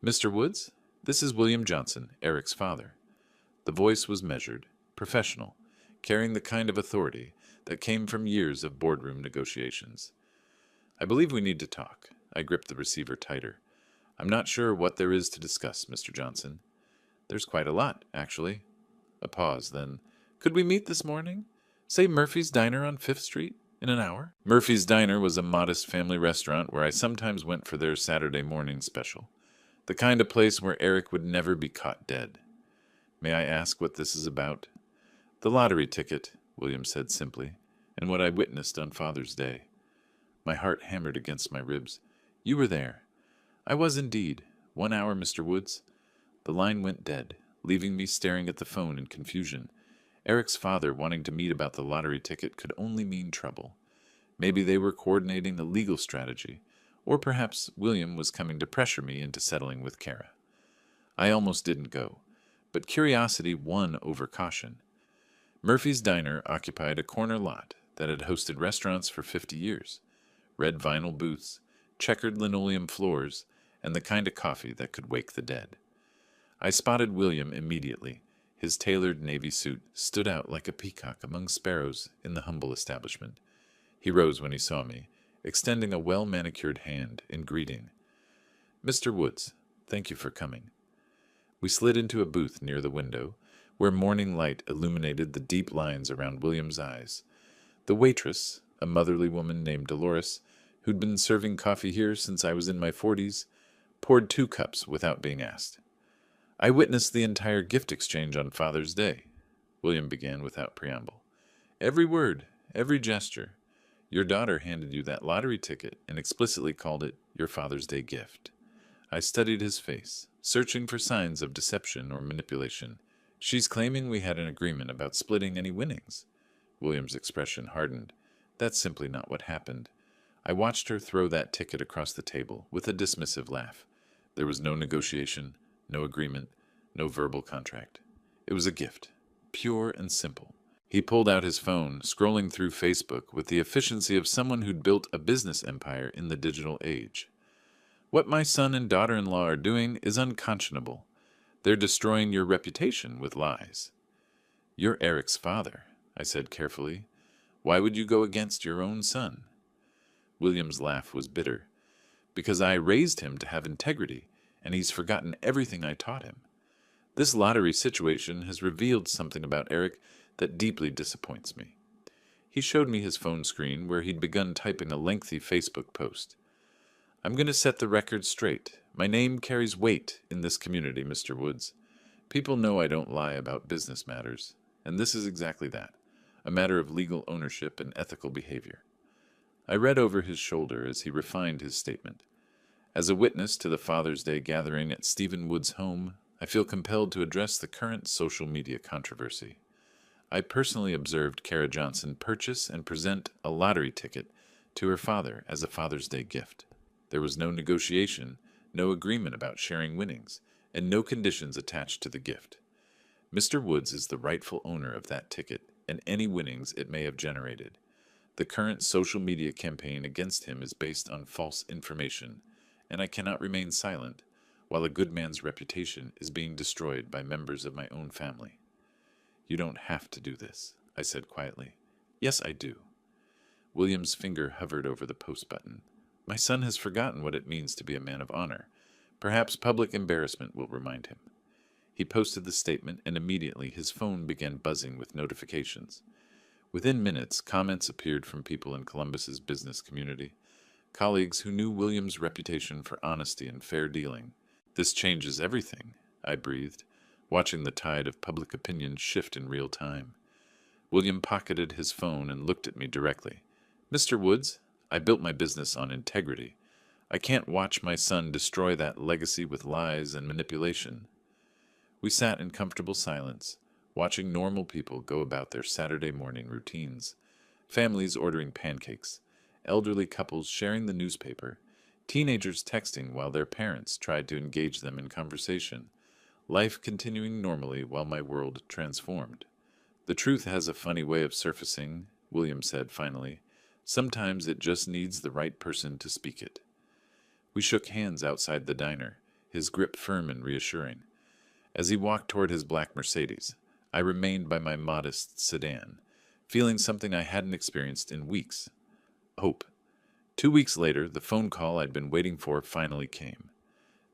Mr. Woods, this is William Johnson, Eric's father. The voice was measured, professional, carrying the kind of authority that came from years of boardroom negotiations. I believe we need to talk. I gripped the receiver tighter. I'm not sure what there is to discuss, Mr. Johnson. There's quite a lot, actually. A pause, then. Could we meet this morning? Say Murphy's Diner on 5th Street? In an hour? Murphy's Diner was a modest family restaurant where I sometimes went for their Saturday morning special. The kind of place where Eric would never be caught dead. May I ask what this is about? The lottery ticket, William said simply, and what I witnessed on Father's Day. My heart hammered against my ribs. You were there. I was indeed. 1 hour, Mr. Woods. The line went dead, leaving me staring at the phone in confusion. Eric's father wanting to meet about the lottery ticket could only mean trouble. Maybe they were coordinating a legal strategy, or perhaps William was coming to pressure me into settling with Kara. I almost didn't go, but curiosity won over caution. Murphy's Diner occupied a corner lot that had hosted restaurants for 50 years. Red vinyl booths, checkered linoleum floors, and the kind of coffee that could wake the dead. I spotted William immediately. His tailored navy suit stood out like a peacock among sparrows in the humble establishment. He rose when he saw me, extending a well-manicured hand in greeting. Mr. Woods, thank you for coming. We slid into a booth near the window, where morning light illuminated the deep lines around William's eyes. The waitress, a motherly woman named Dolores, who'd been serving coffee here since I was in my 40s, poured 2 cups without being asked. I witnessed the entire gift exchange on Father's Day, William began without preamble. Every word, every gesture. Your daughter handed you that lottery ticket and explicitly called it your Father's Day gift. I studied his face, searching for signs of deception or manipulation. She's claiming we had an agreement about splitting any winnings. William's expression hardened. That's simply not what happened. I watched her throw that ticket across the table with a dismissive laugh. There was no negotiation, no agreement, no verbal contract. It was a gift, pure and simple. He pulled out his phone, scrolling through Facebook with the efficiency of someone who'd built a business empire in the digital age. What my son and daughter-in-law are doing is unconscionable. They're destroying your reputation with lies. You're Eric's father, I said carefully. Why would you go against your own son? William's laugh was bitter. Because I raised him to have integrity, and he's forgotten everything I taught him. This lottery situation has revealed something about Eric that deeply disappoints me. He showed me his phone screen where he'd begun typing a lengthy Facebook post. I'm going to set the record straight. My name carries weight in this community, Mr. Woods. People know I don't lie about business matters, and this is exactly that, a matter of legal ownership and ethical behavior. I read over his shoulder as he refined his statement. As a witness to the Father's Day gathering at Stephen Wood's home, I feel compelled to address the current social media controversy. I personally observed Kara Johnson purchase and present a lottery ticket to her father as a Father's Day gift. There was no negotiation, no agreement about sharing winnings, and no conditions attached to the gift. Mr. Woods is the rightful owner of that ticket and any winnings it may have generated. The current social media campaign against him is based on false information, and I cannot remain silent while a good man's reputation is being destroyed by members of my own family. You don't have to do this, I said quietly. Yes, I do. William's finger hovered over the post button. My son has forgotten what it means to be a man of honor. Perhaps public embarrassment will remind him. He posted the statement, and immediately his phone began buzzing with notifications. Within minutes, comments appeared from people in Columbus's business community, colleagues who knew William's reputation for honesty and fair dealing. This changes everything, I breathed, watching the tide of public opinion shift in real time. William pocketed his phone and looked at me directly. Mr. Woods, I built my business on integrity. I can't watch my son destroy that legacy with lies and manipulation. We sat in comfortable silence, watching normal people go about their Saturday morning routines. Families ordering pancakes, elderly couples sharing the newspaper, teenagers texting while their parents tried to engage them in conversation. Life continuing normally while my world transformed. The truth has a funny way of surfacing, William said finally. Sometimes it just needs the right person to speak it. We shook hands outside the diner, his grip firm and reassuring. As he walked toward his black Mercedes, I remained by my modest sedan, feeling something I hadn't experienced in weeks. Hope. 2 weeks later, the phone call I'd been waiting for finally came.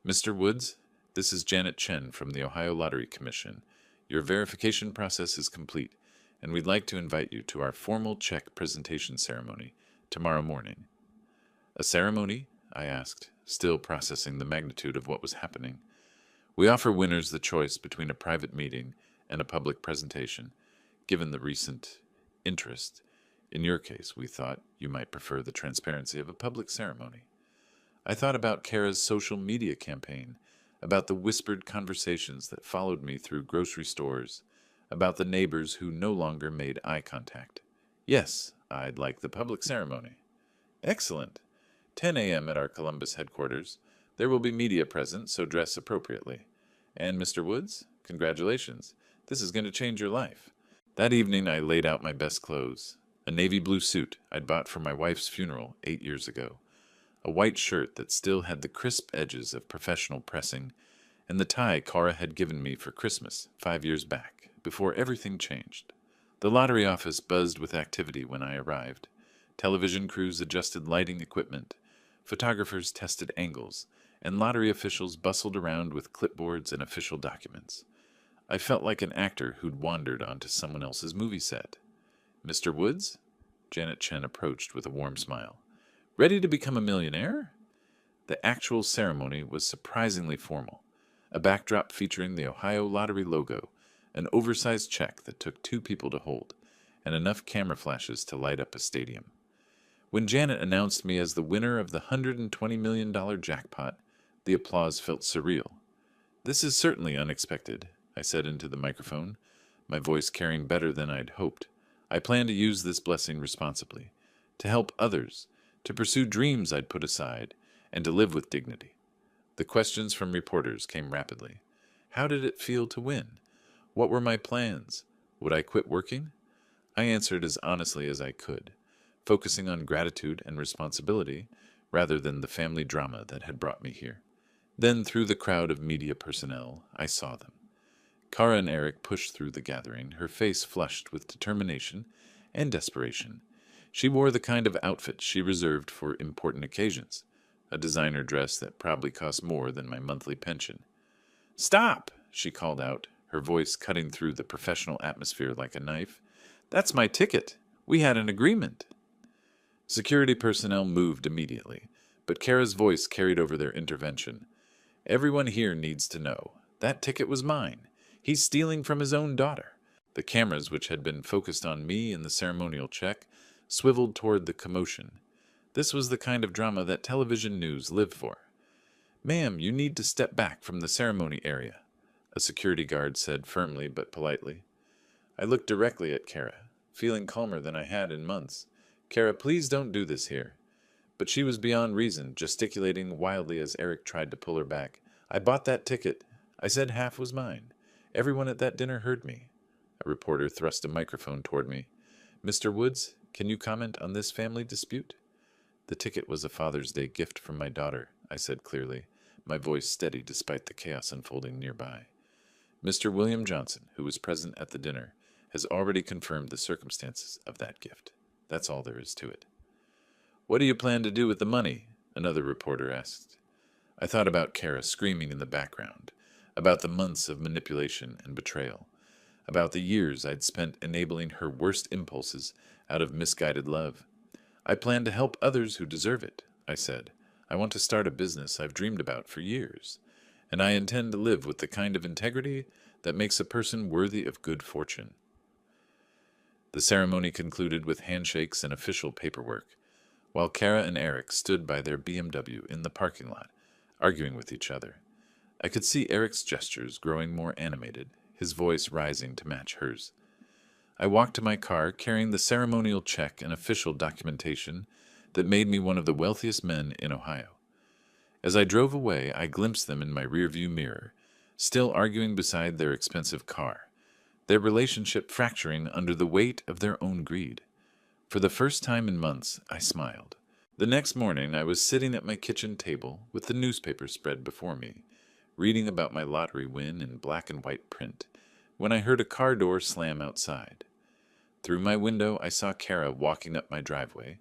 Mr. Woods, this is Janet Chen from the Ohio Lottery Commission. Your verification process is complete, and we'd like to invite you to our formal check presentation ceremony tomorrow morning. A ceremony? I asked, still processing the magnitude of what was happening. We offer winners the choice between a private meeting and a public presentation. Given the recent interest, in your case, we thought you might prefer the transparency of a public ceremony. I thought about Kara's social media campaign, about the whispered conversations that followed me through grocery stores, about the neighbors who no longer made eye contact. Yes, I'd like the public ceremony. Excellent. 10 a.m. at our Columbus headquarters. There will be media present, so dress appropriately. And Mr. Woods, congratulations. This is going to change your life. That evening I laid out my best clothes. A navy blue suit I'd bought for my wife's funeral 8 years ago. A white shirt that still had the crisp edges of professional pressing, and the tie Cara had given me for Christmas 5 years back, before everything changed. The lottery office buzzed with activity when I arrived. Television crews adjusted lighting equipment, photographers tested angles, and lottery officials bustled around with clipboards and official documents. I felt like an actor who'd wandered onto someone else's movie set. Mr. Woods? Janet Chen approached with a warm smile. Ready to become a millionaire? The actual ceremony was surprisingly formal. A backdrop featuring the Ohio Lottery logo, an oversized check that took 2 people to hold, and enough camera flashes to light up a stadium. When Janet announced me as the winner of the $120 million jackpot, the applause felt surreal. This is certainly unexpected, I said into the microphone, my voice carrying better than I'd hoped. I plan to use this blessing responsibly, to help others, to pursue dreams I'd put aside, and to live with dignity. The questions from reporters came rapidly. How did it feel to win? What were my plans? Would I quit working? I answered as honestly as I could, focusing on gratitude and responsibility rather than the family drama that had brought me here. Then, through the crowd of media personnel, I saw them. Kara and Eric pushed through the gathering, her face flushed with determination and desperation. She wore the kind of outfit she reserved for important occasions, a designer dress that probably cost more than my monthly pension. "Stop!" she called out, her voice cutting through the professional atmosphere like a knife. "That's my ticket. We had an agreement." Security personnel moved immediately, but Kara's voice carried over their intervention. "Everyone here needs to know. That ticket was mine. He's stealing from his own daughter." The cameras, which had been focused on me in the ceremonial check, swiveled toward the commotion. This was the kind of drama that television news lived for. "Ma'am, you need to step back from the ceremony area," a security guard said firmly but politely. I looked directly at Kara, feeling calmer than I had in months. "Kara, please don't do this here." But she was beyond reason, gesticulating wildly as Eric tried to pull her back. "I bought that ticket. I said half was mine. Everyone at that dinner heard me." A reporter thrust a microphone toward me. "Mr. Woods, can you comment on this family dispute?" "The ticket was a Father's Day gift from my daughter," I said clearly, my voice steady despite the chaos unfolding nearby. "Mr. William Johnson, who was present at the dinner, has already confirmed the circumstances of that gift. That's all there is to it." "What do you plan to do with the money?" another reporter asked. I thought about Kara screaming in the background, about the months of manipulation and betrayal, about the years I'd spent enabling her worst impulses out of misguided love. "I plan to help others who deserve it," I said. "I want to start a business I've dreamed about for years, and I intend to live with the kind of integrity that makes a person worthy of good fortune." The ceremony concluded with handshakes and official paperwork, while Kara and Eric stood by their BMW in the parking lot, arguing with each other. I could see Eric's gestures growing more animated, his voice rising to match hers. I walked to my car carrying the ceremonial check and official documentation that made me one of the wealthiest men in Ohio. As I drove away, I glimpsed them in my rearview mirror, still arguing beside their expensive car, their relationship fracturing under the weight of their own greed. For the first time in months, I smiled. The next morning, I was sitting at my kitchen table with the newspaper spread before me, reading about my lottery win in black and white print, when I heard a car door slam outside. Through my window, I saw Kara walking up my driveway,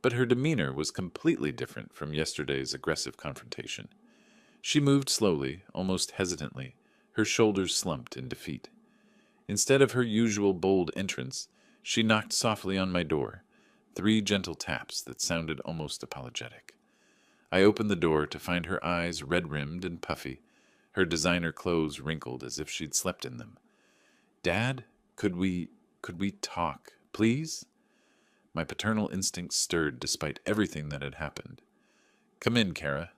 but her demeanor was completely different from yesterday's aggressive confrontation. She moved slowly, almost hesitantly, her shoulders slumped in defeat. Instead of her usual bold entrance, she knocked softly on my door, 3 gentle taps that sounded almost apologetic. I opened the door to find her eyes red-rimmed and puffy, her designer clothes wrinkled as if she'd slept in them. "Dad, could we talk, please?" My paternal instincts stirred despite everything that had happened. "Come in, Kara."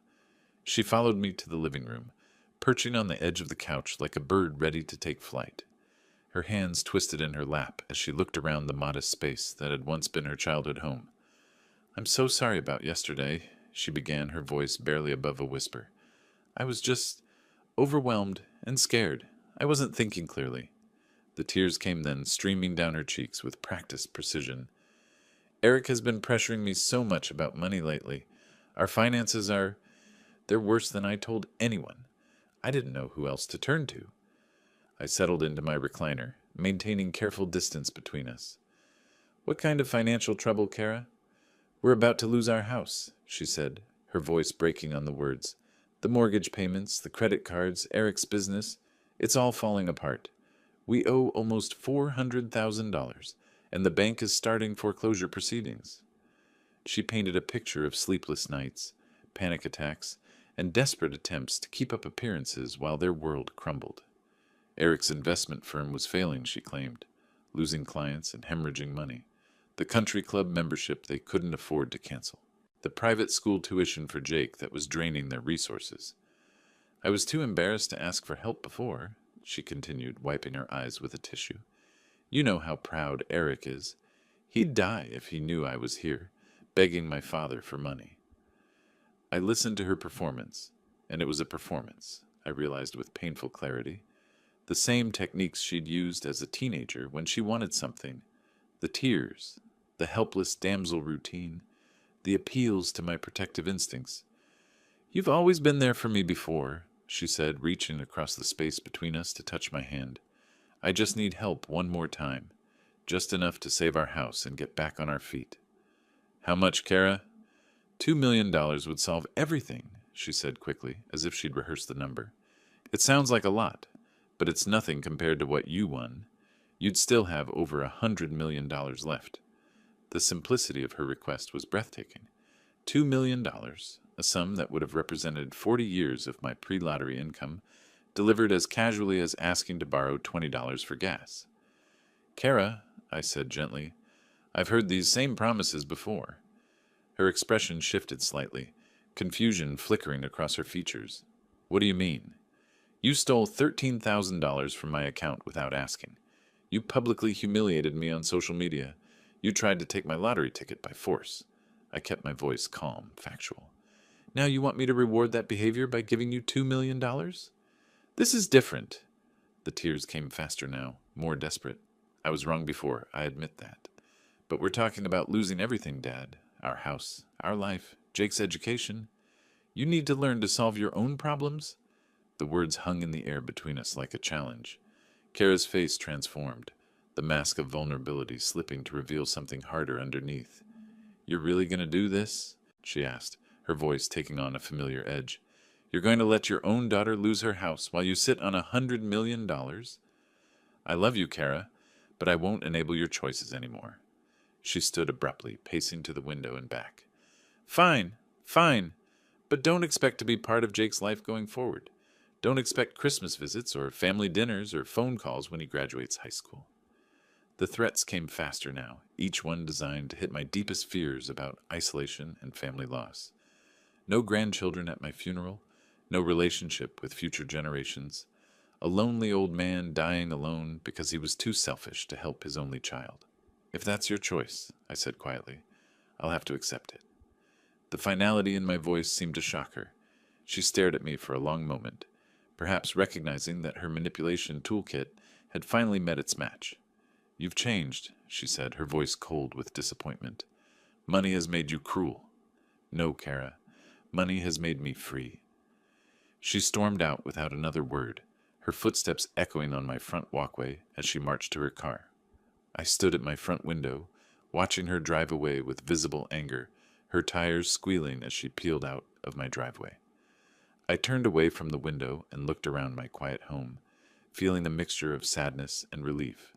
She followed me to the living room, perching on the edge of the couch like a bird ready to take flight. Her hands twisted in her lap as she looked around the modest space that had once been her childhood home. "I'm so sorry about yesterday," she began, her voice barely above a whisper. "I was just overwhelmed and scared. I wasn't thinking clearly." The tears came then, streaming down her cheeks with practiced precision. "Eric has been pressuring me so much about money lately. Our finances they're worse than I told anyone. I didn't know who else to turn to." I settled into my recliner, maintaining careful distance between us. "What kind of financial trouble, Kara?" "We're about to lose our house," she said, her voice breaking on the words. "The mortgage payments, the credit cards, Eric's business, it's all falling apart. We owe almost $400,000, and the bank is starting foreclosure proceedings." She painted a picture of sleepless nights, panic attacks, and desperate attempts to keep up appearances while their world crumbled. Eric's investment firm was failing, she claimed, losing clients and hemorrhaging money. The country club membership they couldn't afford to cancel. The private school tuition for Jake that was draining their resources. "I was too embarrassed to ask for help before," she continued, wiping her eyes with a tissue. "You know how proud Eric is. He'd die if he knew I was here, begging my father for money." I listened to her performance, And it was a performance, I realized with painful clarity. The same techniques she'd used as a teenager when she wanted something. The tears, the helpless damsel routine, the appeals to my protective instincts. "You've always been there for me before," she said, reaching across the space between us to touch my hand. "I just need help one more time. Just enough to save our house and get back on our feet." "How much, Kara?" $2 million would solve everything, she said quickly, as if she'd rehearsed the number. "It sounds like a lot, but it's nothing compared to what you won. You'd still have over $100 million left." The simplicity of her request was breathtaking. $2 million, a sum that would have represented 40 years of my pre-lottery income, delivered as casually as asking to borrow $20 for gas. "Kara," I said gently, "I've heard these same promises before." Her expression shifted slightly, confusion flickering across her features. "What do you mean?" "You stole $13,000 from my account without asking. You publicly humiliated me on social media. You tried to take my lottery ticket by force." I kept my voice calm, factual. "Now you want me to reward that behavior by giving you $2 million? This is different." The tears came faster now, more desperate. "I was wrong before, I admit that. But we're talking about losing everything, Dad. Our house, our life, Jake's education. You need to learn to solve your own problems." The words hung in the air between us like a challenge. Kara's face transformed, the mask of vulnerability slipping to reveal something harder underneath. "You're really going to do this?" she asked, her voice taking on a familiar edge. "You're going to let your own daughter lose her house while you sit on $100 million? I love you, Kara, but I won't enable your choices anymore." She stood abruptly, pacing to the window and back. "Fine, fine, but don't expect to be part of Jake's life going forward. Don't expect Christmas visits or family dinners or phone calls when he graduates high school." The threats came faster now, each one designed to hit my deepest fears about isolation and family loss. No grandchildren at my funeral, no relationship with future generations, a lonely old man dying alone because he was too selfish to help his only child. "If that's your choice," I said quietly, "I'll have to accept it." The finality in my voice seemed to shock her. She stared at me for a long moment, perhaps recognizing that her manipulation toolkit had finally met its match. "You've changed," she said, her voice cold with disappointment. "Money has made you cruel." "No, Kara. Money has made me free." She stormed out without another word, her footsteps echoing on my front walkway as she marched to her car. I stood at my front window, watching her drive away with visible anger, her tires squealing as she peeled out of my driveway. I turned away from the window and looked around my quiet home, feeling a mixture of sadness and relief.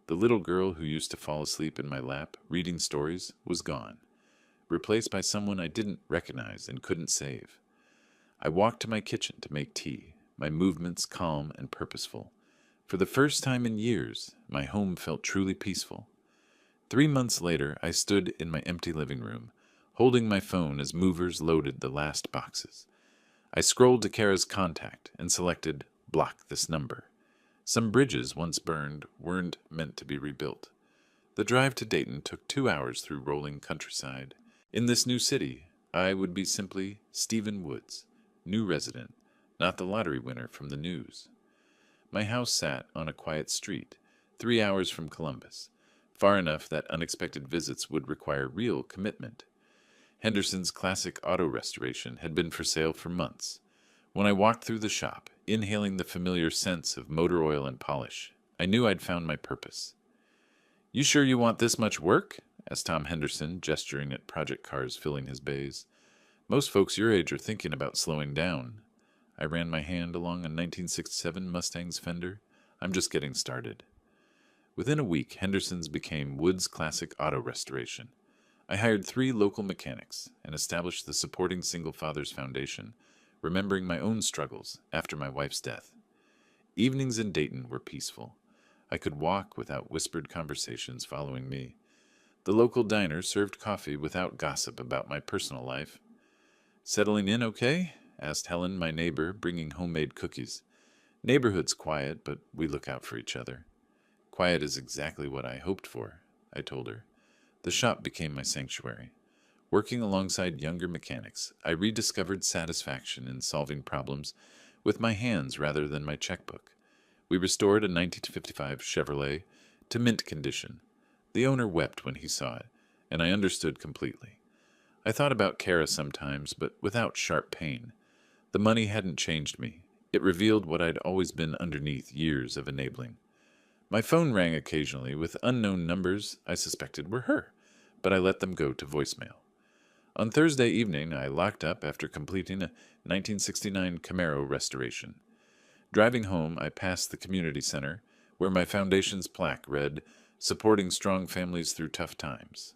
The little girl who used to fall asleep in my lap, reading stories, was gone, replaced by someone I didn't recognize and couldn't save. I walked to my kitchen to make tea, my movements calm and purposeful. For the first time in years, my home felt truly peaceful. 3 months later, I stood in my empty living room, holding my phone as movers loaded the last boxes. I scrolled to Kara's contact and selected "Block this number." Some bridges once burned weren't meant to be rebuilt. The drive to Dayton took 2 hours through rolling countryside. In this new city, I would be simply Stephen Woods, new resident, not the lottery winner from the news. My house sat on a quiet street, 3 hours from Columbus, far enough that unexpected visits would require real commitment. Henderson's classic auto restoration had been for sale for months. When I walked through the shop, inhaling the familiar scents of motor oil and polish, I knew I'd found my purpose. "You sure you want this much work?" asked Tom Henderson, gesturing at project cars filling his bays. "Most folks your age are thinking about slowing down." I ran my hand along a 1967 Mustang's fender. "I'm just getting started." Within a week, Henderson's became Wood's Classic Auto Restoration. I hired 3 local mechanics and established the Supporting Single Fathers Foundation, remembering my own struggles after my wife's death. Evenings in Dayton were peaceful. I could walk without whispered conversations following me. The local diner served coffee without gossip about my personal life. "Settling in okay?" asked Helen, my neighbor, bringing homemade cookies. "Neighborhood's quiet, but we look out for each other." "Quiet is exactly what I hoped for," I told her. The shop became my sanctuary. Working alongside younger mechanics, I rediscovered satisfaction in solving problems with my hands rather than my checkbook. We restored a 1955 Chevrolet to mint condition. The owner wept when he saw it, and I understood completely. I thought about Kara sometimes, but without sharp pain. The money hadn't changed me. It revealed what I'd always been underneath years of enabling. My phone rang occasionally with unknown numbers I suspected were her, but I let them go to voicemail. On Thursday evening, I locked up after completing a 1969 Camaro restoration. Driving home, I passed the community center, where my foundation's plaque read, "Supporting strong families through tough times."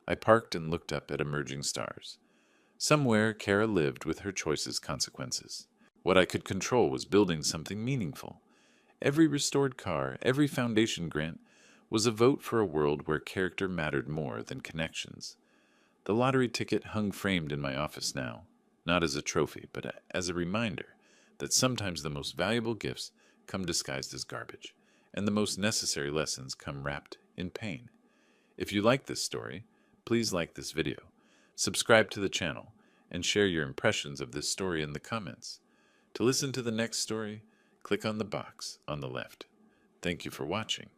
I parked and looked up at emerging stars. Somewhere, Kara lived with her choices' consequences. What I could control was building something meaningful. Every restored car, every foundation grant, was a vote for a world where character mattered more than connections. The lottery ticket hung framed in my office now, not as a trophy, but as a reminder that sometimes the most valuable gifts come disguised as garbage, and the most necessary lessons come wrapped in pain. If you like this story, please like this video, subscribe to the channel, and share your impressions of this story in the comments. To listen to the next story, click on the box on the left. Thank you for watching.